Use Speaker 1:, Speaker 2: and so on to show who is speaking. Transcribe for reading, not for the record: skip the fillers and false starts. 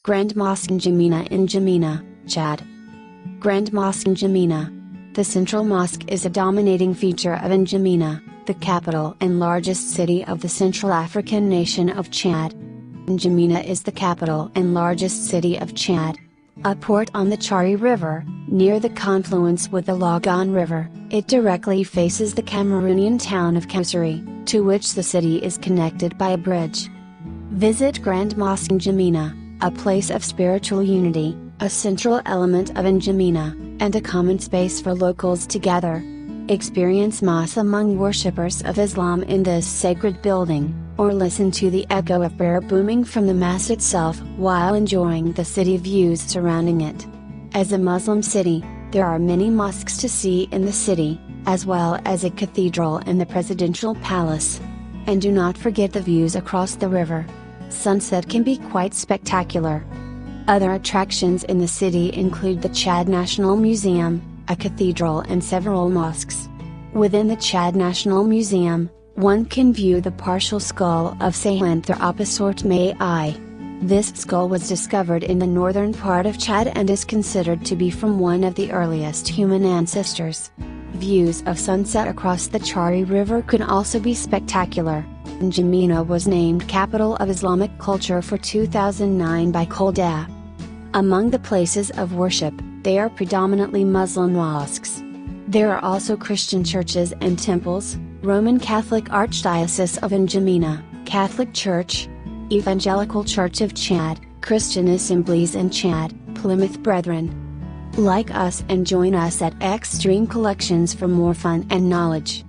Speaker 1: Grand Mosque N'Djamena in N'Djamena, Chad. Grand Mosque N'Djamena. The Central Mosque is a dominating feature of N'Djamena, the capital and largest city of the Central African nation of Chad. N'Djamena is the capital and largest city of Chad. A port on the Chari River, near the confluence with the Logone River, it directly faces the Cameroonian town of Kousséri, to which the city is connected by a bridge. Visit Grand Mosque N'Djamena, a place of spiritual unity, a central element of N'Djamena, and a common space for locals to gather. Experience mass among worshippers of Islam in this sacred building, or listen to the echo of prayer booming from the mass itself while enjoying the city views surrounding it. As a Muslim city, there are many mosques to see in the city, as well as a cathedral and the presidential palace. And do not forget the views across the river. Sunset can be quite spectacular. Other attractions in the city include the Chad National Museum, a cathedral and several mosques. Within the Chad National Museum, one can view the partial skull of Sahelanthropus May. This skull was discovered in the northern part of Chad and is considered to be from one of the earliest human ancestors. Views of sunset across the Chari River could also be spectacular. N'Djamena was named Capital of Islamic Culture for 2009 by Kousséri. Among the places of worship, they are predominantly Muslim mosques. There are also Christian churches and temples, Roman Catholic Archdiocese of N'Djamena, Catholic Church, Evangelical Church of Chad, Christian Assemblies in Chad, Plymouth Brethren. Like us and join us at Extreme Collections for more fun and knowledge.